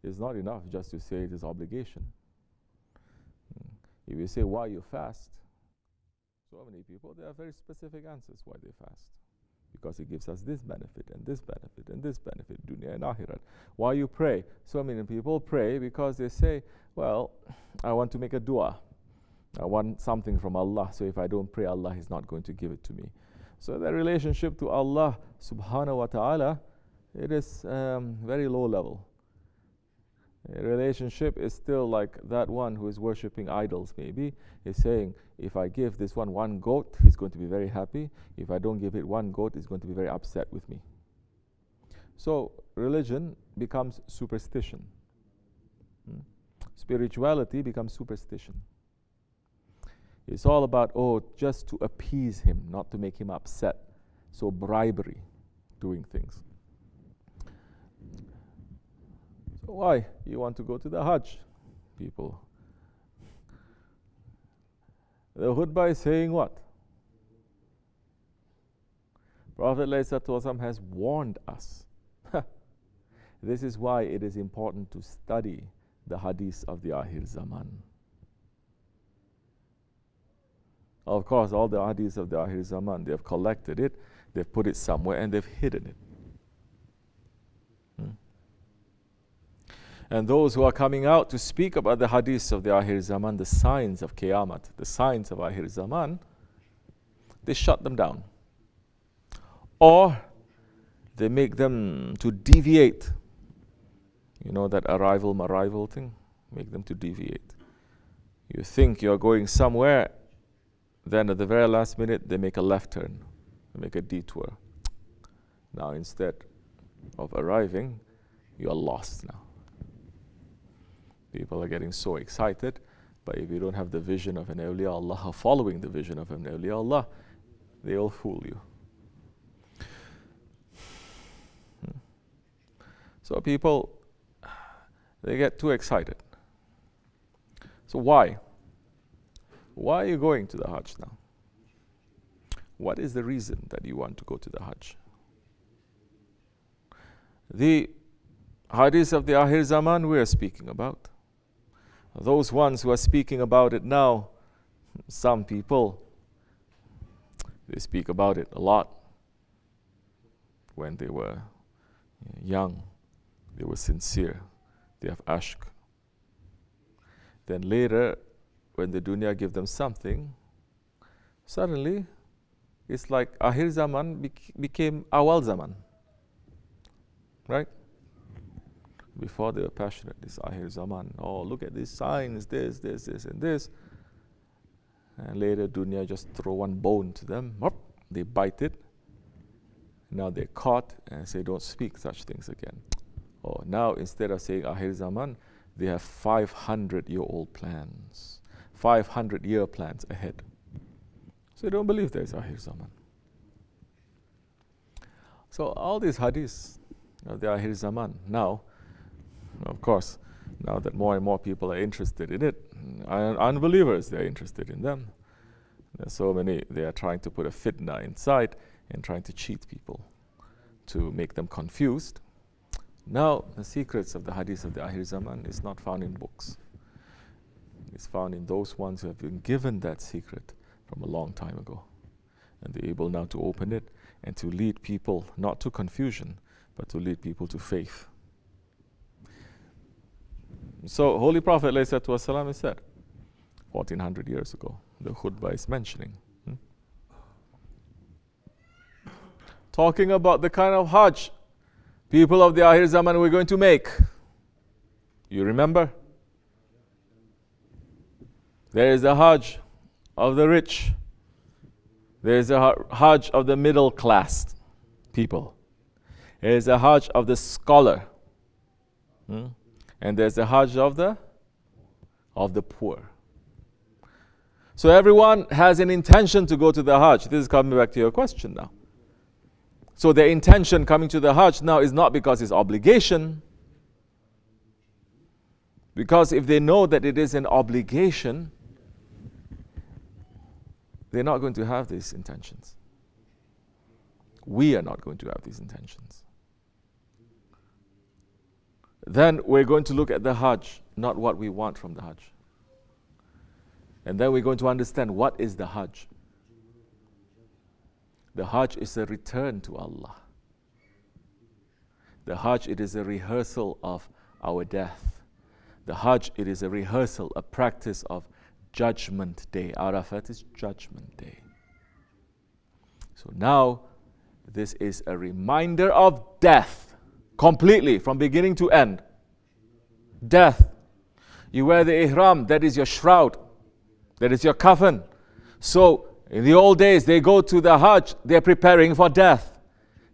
It's not enough just to say it is obligation. If you say why you fast, so many people, they have very specific answers why they fast. Because it gives us this benefit and this benefit and this benefit, dunya and akhirat. Why you pray? So many people pray because they say, well, I want to make a dua. I want something from Allah, so if I don't pray, Allah is not going to give it to me. So the relationship to Allah subhanahu wa ta'ala, it is very low level. A relationship is still like that one who is worshipping idols maybe. He's saying, if I give this one goat, he's going to be very happy. If I don't give it one goat, he's going to be very upset with me. So religion becomes superstition. Spirituality becomes superstition. It's all about, just to appease him, not to make him upset. So bribery, doing things. So why you want to go to the Hajj, people? The khutbah is saying what? Prophet ﷺ has warned us. This is why it is important to study the hadith of the Ahir Zaman. Of course, all the hadiths of the Ahir Zaman, they have collected it, they've put it somewhere, and they've hidden it. And those who are coming out to speak about the hadiths of the Ahir Zaman, the signs of Qiyamah, the signs of Ahir Zaman, they shut them down. Or they make them to deviate. You know that arrival thing? Make them to deviate. You think you're going somewhere, then at the very last minute, they make a left turn, they make a detour. Now instead of arriving, you are lost now. People are getting so excited, but if you don't have the vision of an awliya Allah, or following the vision of an awliya Allah, they will fool you. So people, they get too excited. So why? Why are you going to the Hajj now? What is the reason that you want to go to the Hajj? The hadith of the Ahir Zaman we are speaking about. Those ones who are speaking about it now, some people, they speak about it a lot. When they were young, they were sincere, they have ashq. Then later, when the dunya give them something, suddenly it's like Ahir Zaman became Awal Zaman. Right? Before they were passionate, this Ahir Zaman, look at these signs, this, and this. And later dunya just throw one bone to them, they bite it. Now they're caught and say, don't speak such things again. Now instead of saying Ahir Zaman, they have 500-year-old plans, 500-year plans ahead. So they don't believe there is Ahir Zaman. So all these hadiths of the Ahir Zaman now, of course, now that more and more people are interested in it, unbelievers, they're interested in them. There's so many, they are trying to put a fitna inside and trying to cheat people to make them confused. Now, the secrets of the hadith of the Ahir Zaman is not found in books. It's found in those ones who have been given that secret from a long time ago. And they're able now to open it and to lead people, not to confusion, but to lead people to faith. So, Holy Prophet ﷺ has said, 1400 years ago, the khutbah is mentioning. Talking about the kind of Hajj people of the Ahir Zaman we're going to make. You remember? There is a Hajj of the rich. There is a Hajj of the middle class people. There is a Hajj of the scholar. And there's a Hajj of the poor. So everyone has an intention to go to the Hajj. This is coming back to your question now. So their intention coming to the Hajj now is not because it's obligation. Because if they know that it is an obligation, they're not going to have these intentions. We are not going to have these intentions. Then we're going to look at the Hajj, not what we want from the Hajj. And then we're going to understand what is the Hajj. The Hajj is a return to Allah. The Hajj, it is a rehearsal of our death. The Hajj, it is a rehearsal, a practice of Judgment Day. Arafat is Judgment Day. So now, this is a reminder of death, completely, from beginning to end. Death. You wear the ihram, that is your shroud, that is your coffin. So, in the old days, they go to the Hajj, they're preparing for death.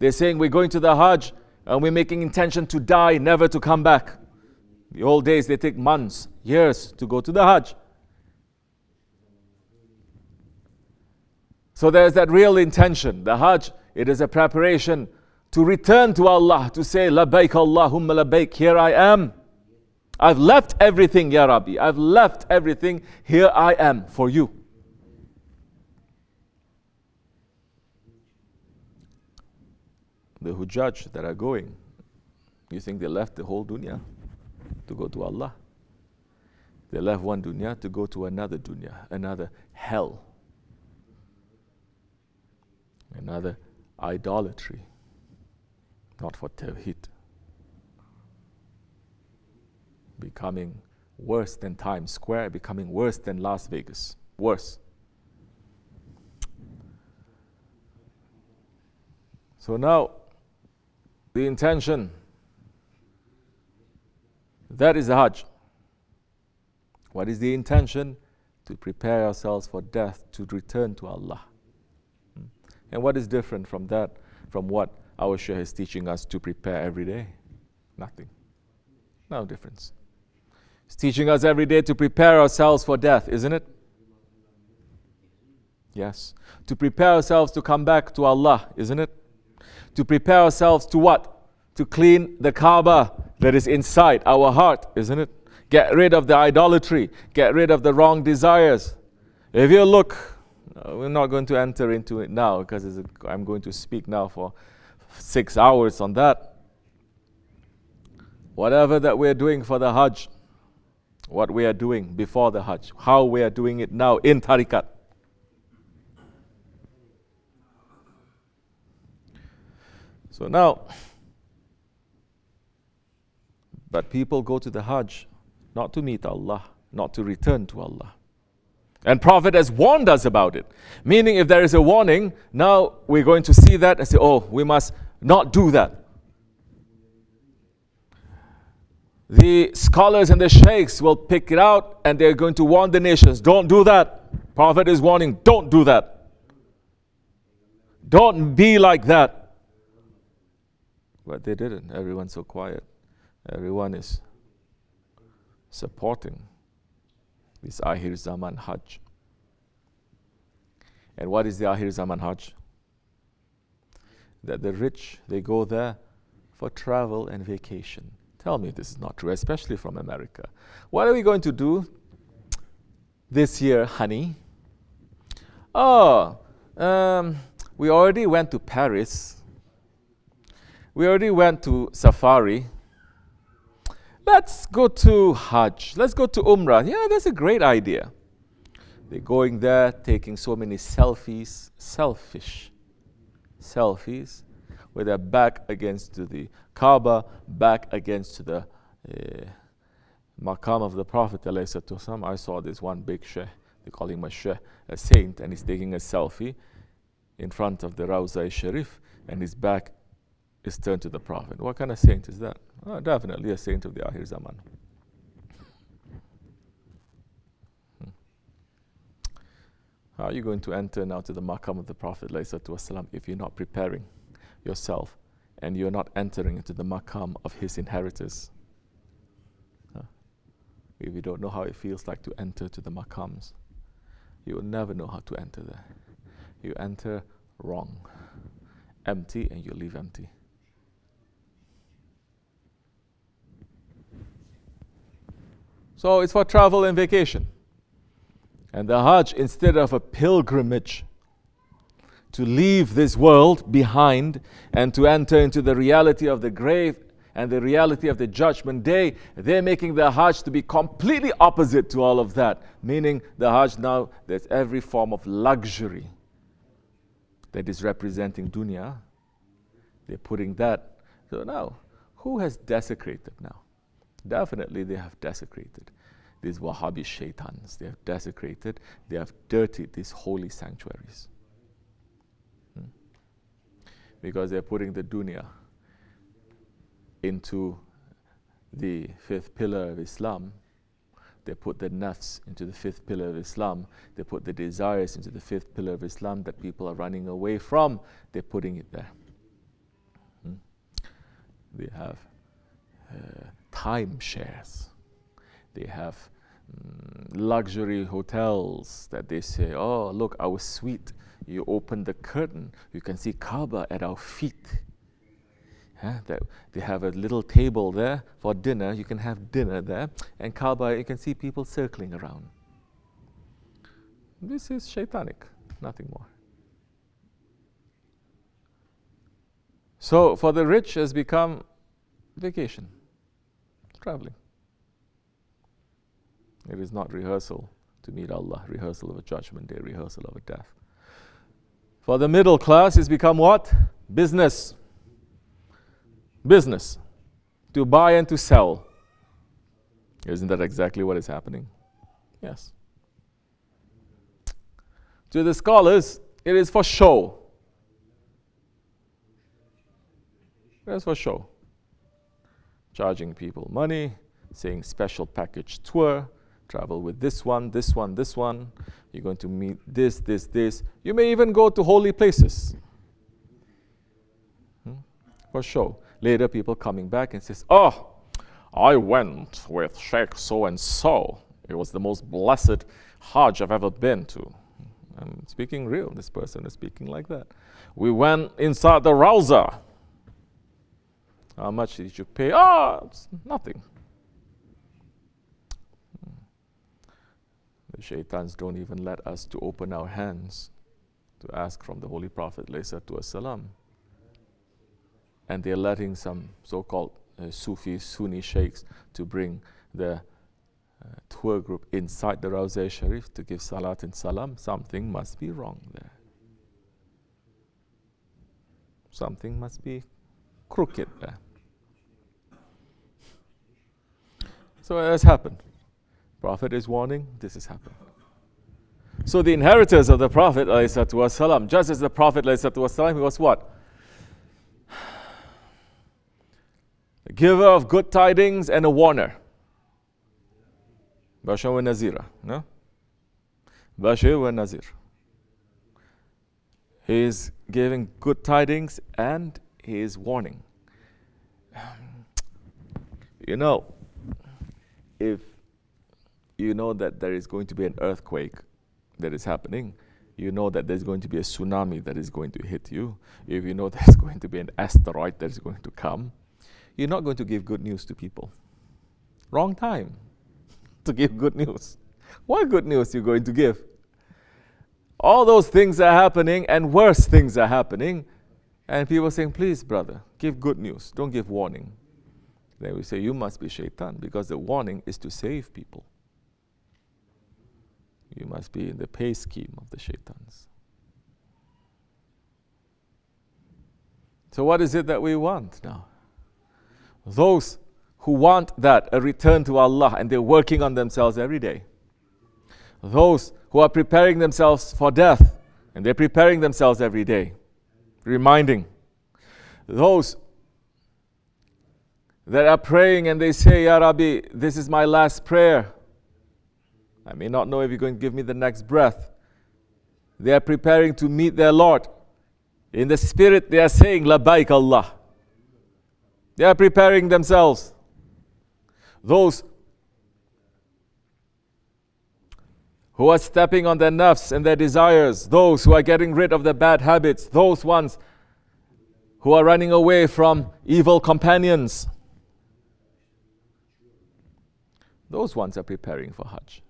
They're saying, we're going to the Hajj, and we're making intention to die, never to come back. The old days, they take months, years to go to the Hajj. So there's that real intention. The Hajj, it is a preparation to return to Allah, to say, Labbaik Allahumma labbaik, here I am. I've left everything, Ya Rabbi. I've left everything. Here I am for you. The Hujjaj that are going, you think they left the whole dunya to go to Allah? They left one dunya to go to another dunya, another hell, another idolatry, not for Tawheed. Becoming worse than Times Square, becoming worse than Las Vegas. Worse. So now, the intention, that is the Hajj. What is the intention? To prepare ourselves for death, to return to Allah. And what is different from that, from what our Shaykh is teaching us to prepare every day? Nothing. No difference. It's teaching us every day to prepare ourselves for death, isn't it? Yes. To prepare ourselves to come back to Allah, isn't it? To prepare ourselves to what? To clean the Kaaba that is inside our heart, isn't it? Get rid of the idolatry. Get rid of the wrong desires. If you look, we're not going to enter into it now because I'm going to speak now for 6 hours on that. Whatever that we're doing for the Hajj, what we are doing before the Hajj, how we are doing it now in Tariqat. So now, but people go to the Hajj not to meet Allah, not to return to Allah. And Prophet has warned us about it. Meaning if there is a warning, now we're going to see that and say, oh, we must not do that. The scholars and the sheikhs will pick it out and they're going to warn the nations, don't do that. Prophet is warning, don't do that. Don't be like that. But they didn't. Everyone's so quiet. Everyone is supporting this Ahir Zaman Hajj. And what is the Ahir Zaman Hajj? That the rich, they go there for travel and vacation. Tell me this is not true, especially from America. What are we going to do this year, honey? Oh, we already went to Paris. We already went to Safari. Let's go to Hajj. Let's go to Umrah. Yeah, that's a great idea. They're going there, taking so many selfies, selfish selfies, with their back against to the Kaaba, back against the Maqam of the Prophet ﷺ. I saw this one big sheikh, they call him a sheikh, a saint, and he's taking a selfie in front of the Rawza Sharif, and his back is turned to the Prophet. What kind of saint is that? Oh, definitely a saint of the Ahir Zaman. How are you going to enter now to the Maqam of the Prophet ﷺ if you're not preparing yourself and you're not entering into the Maqam of his inheritors? If you don't know how it feels like to enter to the Maqams, you will never know how to enter there. You enter wrong, empty, and you leave empty. So it's for travel and vacation. And the Hajj, instead of a pilgrimage to leave this world behind and to enter into the reality of the grave, and the reality of the judgment day, they're making the Hajj to be completely opposite to all of that. Meaning the Hajj now, there's every form of luxury that is representing dunya. They're putting that. So now, who has desecrated now? Definitely they have desecrated. These Wahhabi shaitans, they have desecrated, they have dirtied these holy sanctuaries. Because they're putting the dunya into the fifth pillar of Islam. They put the nafs into the fifth pillar of Islam. They put the desires into the fifth pillar of Islam that people are running away from. They're putting it there. They have timeshares. They have luxury hotels that they say, oh, look, our suite. You open the curtain, you can see Kaaba at our feet. They have a little table there for dinner. You can have dinner there. And Kaaba, you can see people circling around. This is shaitanic, nothing more. So for the rich has become vacation, traveling. It is not rehearsal to meet Allah, rehearsal of a judgment day, rehearsal of a death. For the middle class, it's become what? Business. Business. To buy and to sell. Isn't that exactly what is happening? Yes. To the scholars, it is for show. It is for show. Charging people money, saying special package tour, travel with this one, this one, this one. You're going to meet this, this, this. You may even go to holy places. For show. Later, people coming back and says, oh, I went with Sheikh so-and-so. It was the most blessed Hajj I've ever been to. I'm speaking real. This person is speaking like that. We went inside the Rawza. How much did you pay? It's nothing. The shaitans don't even let us to open our hands to ask from the Holy Prophet ﷺ. And they're letting some so-called Sufi Sunni sheikhs to bring the tour group inside the Rawza Sharif to give salat and salam. Something must be wrong there. Something must be crooked there. So it has happened. Prophet is warning, this has happened. So the inheritors of the Prophet ﷺ, just as the Prophet ﷺ, he was what? A giver of good tidings and a warner. Bashir wa Nazira. No? Bashir wa Nazir. He is giving good tidings and he is warning. You know, if you know that there is going to be an earthquake that is happening, you know that there's going to be a tsunami that is going to hit you, if you know there's going to be an asteroid that is going to come, you're not going to give good news to people. Wrong time to give good news. What good news are you going to give? All those things are happening and worse things are happening, and people are saying, please brother, give good news, don't give warning. Then we say, you must be shaitan, because the warning is to save people. You must be in the pay scheme of the shaitans. So what is it that we want now? Those who want that, a return to Allah, and they're working on themselves every day. Those who are preparing themselves for death, and they're preparing themselves every day, reminding. Those that are praying and they say, Ya Rabbi, this is my last prayer. I may not know if you're going to give me the next breath. They are preparing to meet their Lord. In the spirit, they are saying, Labbaik Allah. They are preparing themselves. Those who are stepping on their nafs and their desires, those who are getting rid of their bad habits, those ones who are running away from evil companions, those ones are preparing for Hajj.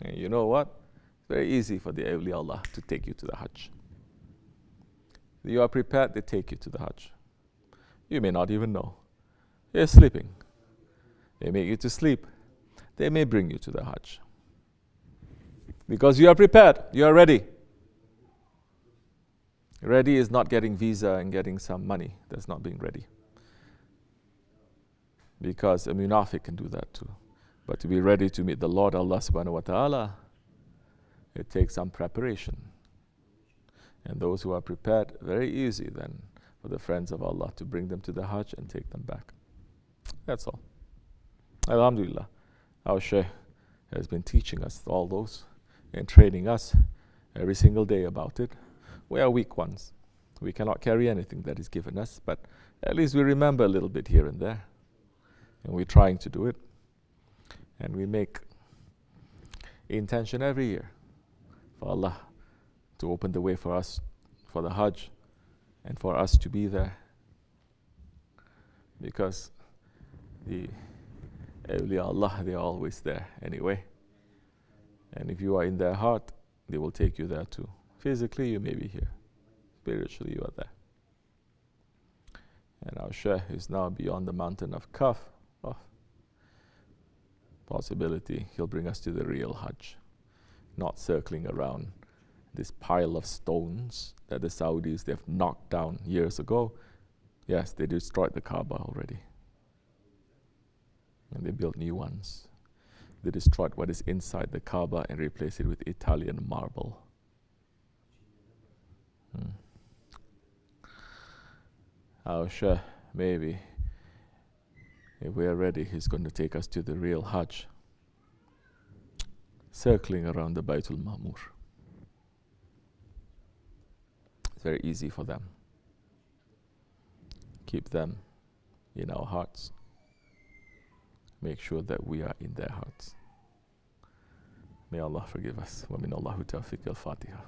And you know what? It's very easy for the awliya Allah to take you to the Hajj. You are prepared, they take you to the Hajj. You may not even know. You're sleeping. They make you to sleep. They may bring you to the Hajj. Because you are prepared. You are ready. Ready is not getting visa and getting some money. That's not being ready. Because a munafiq can do that too. But to be ready to meet the Lord Allah subhanahu wa ta'ala, it takes some preparation. And those who are prepared, very easy then for the friends of Allah to bring them to the Hajj and take them back. That's all. Alhamdulillah, our Shaykh has been teaching us all those and training us every single day about it. We are weak ones. We cannot carry anything that is given us, but at least we remember a little bit here and there. And we're trying to do it. And we make intention every year for Allah to open the way for us for the Hajj and for us to be there. Because the awliya Allah, they are always there anyway. And if you are in their heart, they will take you there too. Physically, you may be here. Spiritually, you are there. And our Shaykh is now beyond the mountain of Kaf. Oh, possibility he'll bring us to the real Hajj, not circling around this pile of stones that the Saudis, they've knocked down years ago. Yes, they destroyed the Kaaba already. And they built new ones. They destroyed what is inside the Kaaba and replaced it with Italian marble. Our Shaykh, maybe, if we are ready, he's going to take us to the real Hajj, circling around the Baytul Ma'mur. It's very easy for them. Keep them in our hearts. Make sure that we are in their hearts. May Allah forgive us. Wa min Allahu tawfiq al-Fatiha.